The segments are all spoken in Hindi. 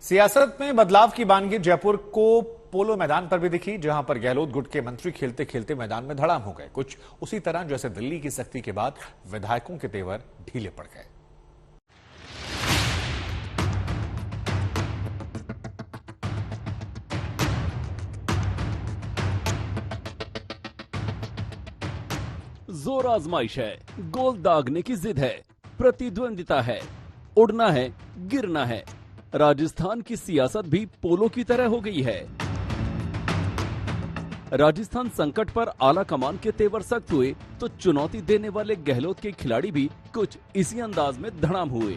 सियासत में बदलाव की बानगी जयपुर को पोलो मैदान पर भी दिखी, जहां पर गहलोत गुट के मंत्री खेलते खेलते मैदान में धड़ाम हो गए। कुछ उसी तरह जैसे दिल्ली की सख्ती के बाद विधायकों के तेवर ढीले पड़ गए। जोर आजमाइश है, गोल दागने की जिद है, प्रतिद्वंदिता है, उड़ना है, गिरना है। राजस्थान की सियासत भी पोलो की तरह हो गई है। राजस्थान संकट पर आला कमान के तेवर सख्त हुए तो चुनौती देने वाले गहलोत के खिलाड़ी भी कुछ इसी अंदाज में धड़ाम हुए।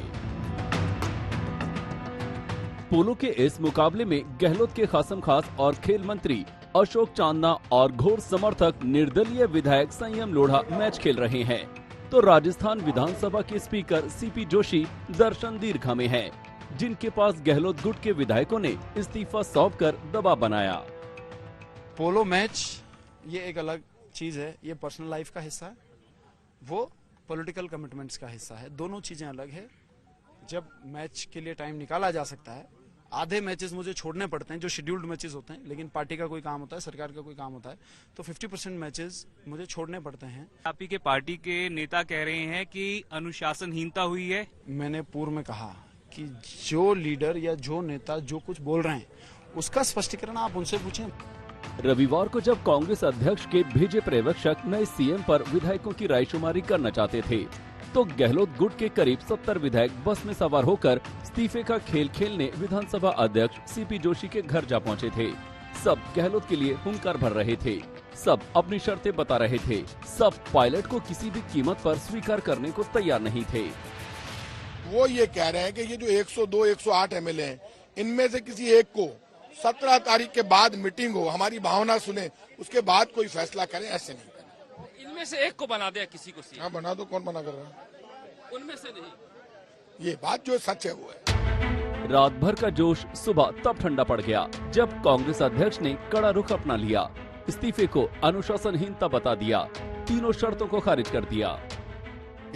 पोलो के इस मुकाबले में गहलोत के खासम खास और खेल मंत्री अशोक चांदना और घोर समर्थक निर्दलीय विधायक संयम लोढ़ा मैच खेल रहे हैं, तो राजस्थान विधानसभा के स्पीकर सीपी जोशी दर्शन दीर्घा में हैं, जिनके पास गहलोत गुट के विधायकों ने इस्तीफा सौंपकर दबाव बनाया। पोलो मैच ये एक अलग चीज है, ये पर्सनल लाइफ का हिस्सा है, वो पॉलिटिकल कमिटमेंट्स का हिस्सा है। दोनों चीजें अलग है। जब मैच के लिए टाइम निकाला जा सकता है, आधे मैचेस मुझे छोड़ने पड़ते हैं जो शेड्यूल्ड मैचेस होते हैं, लेकिन पार्टी का कोई काम होता है, सरकार का कोई काम होता है, तो 50% मैचेस मुझे छोड़ने पड़ते हैं। आप ही के पार्टी के नेता कह रहे हैं कि अनुशासनहीनता हुई है। मैंने पूर्व में कहा कि जो लीडर या जो नेता जो कुछ बोल रहे हैं उसका स्पष्टीकरण आप उनसे पूछें। रविवार को जब कांग्रेस अध्यक्ष के भेजे पर्यवेक्षक नए सीएम पर विधायकों की रायशुमारी करना चाहते थे, तो गहलोत गुट के करीब 70 विधायक बस में सवार होकर इस्तीफे का खेल खेलने विधानसभा अध्यक्ष सीपी जोशी के घर जा पहुंचे थे। सब गहलोत के लिए हुंकार भर रहे थे, सब अपनी शर्तें बता रहे थे, सब पायलट को किसी भी कीमत पर स्वीकार करने को तैयार नहीं थे। वो ये कह रहे हैं कि ये जो 102, 108 एमएलए हैं, इनमें से किसी एक को 17 तारीख के बाद मीटिंग हो, हमारी भावना सुने, उसके बाद कोई फैसला करें। ऐसे नहीं करें। इनमें से एक को बना दे, किसी को हाँ बना दो, कौन मना कर रहा है? उनमें से नहीं। ये बात जो सच है वो है। रात भर का जोश सुबह तब ठंडा पड़ गया जब कांग्रेस अध्यक्ष ने कड़ा रुख अपना लिया, इस्तीफे को अनुशासनहीनता बता दिया, तीनों शर्तों को खारिज कर दिया।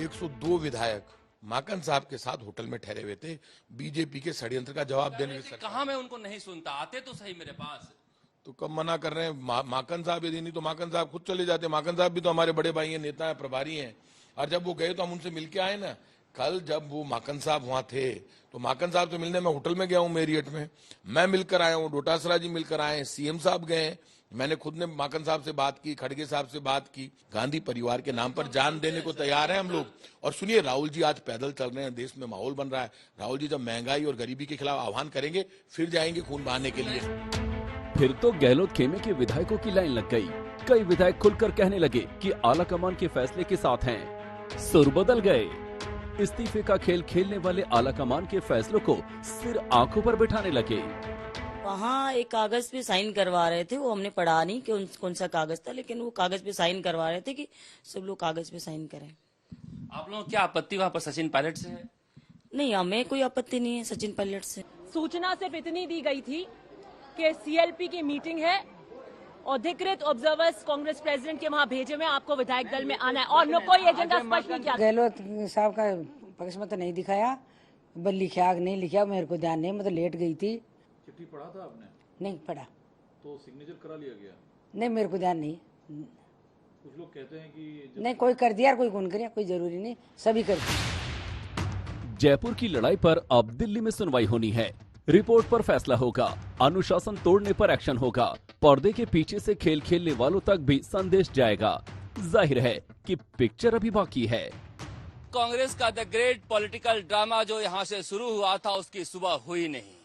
102 विधायक माकन साहब के साथ होटल में ठहरे हुए थे, बीजेपी के षड्यंत्र का जवाब देने के। कहा मैं उनको नहीं सुनता, आते तो सही मेरे पास। तो कब मना कर रहे हैं? माकन साहब यदि नहीं तो माकन साहब खुद चले जाते। माकन साहब भी तो हमारे बड़े भाई हैं, नेता हैं, प्रभारी हैं, और जब वो गए तो हम उनसे मिलके आए ना। कल जब वो माकन साहब वहां थे तो माकन साहब से मिलने मैं होटल में गया हूँ मेरियट में, मैं मिलकर आया हूँ, डोटासरा जी मिलकर आए हैं, सीएम साहब गए, मैंने खुद ने माकन साहब से बात की, खड़गे साहब से बात की। गांधी परिवार के नाम पर जान देने को तैयार है हम लोग। और सुनिए, राहुल जी आज पैदल चल रहे हैं, देश में माहौल बन रहा है। राहुल जी जब महंगाई और गरीबी के खिलाफ आह्वान करेंगे फिर जाएंगे खून बहाने के लिए। फिर तो गहलोत खेमे के विधायकों की लाइन लग गई। कई विधायक खुलकर कहने लगे कि आला कमान के फैसले के साथ हैं। सुर बदल गए। इस्तीफे का खेल खेलने वाले आला कमान के फैसलों को सिर आंखों पर बिठाने लगे। वहाँ एक कागज पे साइन करवा रहे थे, वो हमने पढ़ा नहीं कि कौन सा कागज था, लेकिन वो कागज पे साइन करवा रहे थे कि सब लोग कागज पे साइन करें। आप लोगों को क्या आपत्ति वहाँ पर सचिन पायलट से है? नहीं, हमें कोई आपत्ति नहीं है सचिन पायलट से। सूचना सिर्फ इतनी दी गई थी कि सीएलपी की मीटिंग है, अधिकृत ऑब्जर्वर्स कांग्रेस प्रेसिडेंट के वहाँ भेजे हुए, आपको विधायक दल में आना है, और न कोई एजेंडा स्पष्ट नहीं किया। गहलोत साहब का पक्ष में तो नहीं दिखाया, बल लिखा नहीं लिखा मेरे को ध्यान नहीं, मैं तो लेट गई थी। चिट्ठी पढ़ा था आपने? नहीं पढ़ा। तो सिग्नेचर करा लिया गया? नहीं, मेरे को ध्यान नहीं। कुछ लोग कहते हैं कि नहीं, कोई कर दिया, कोई कौन करे, कोई जरूरी नहीं, सभी कर दिया। जयपुर की लड़ाई पर अब दिल्ली में सुनवाई होनी है। रिपोर्ट पर फैसला होगा, अनुशासन तोड़ने पर एक्शन होगा, पर्दे के पीछे से खेल खेलने वालों तक भी संदेश जाएगा। जाहिर है कि पिक्चर अभी बाकी है। कांग्रेस का द ग्रेट पॉलिटिकल ड्रामा जो यहाँ से शुरू हुआ था, उसकी सुबह हुई नहीं।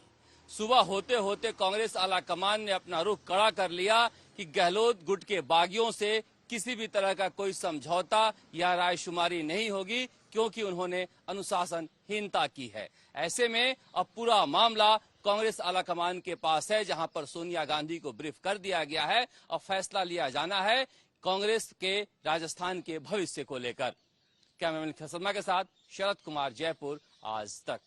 सुबह होते होते कांग्रेस आला कमान ने अपना रुख कड़ा कर लिया कि गहलोत गुट के बागियों से किसी भी तरह का कोई समझौता या रायशुमारी नहीं होगी, क्योंकि उन्होंने अनुशासनहीनता की है। ऐसे में अब पूरा मामला कांग्रेस आला कमान के पास है, जहां पर सोनिया गांधी को ब्रीफ कर दिया गया है और फैसला लिया जाना है कांग्रेस के राजस्थान के भविष्य को लेकर। कैमरामैन शर्मा के साथ शरद कुमार, जयपुर, आज तक।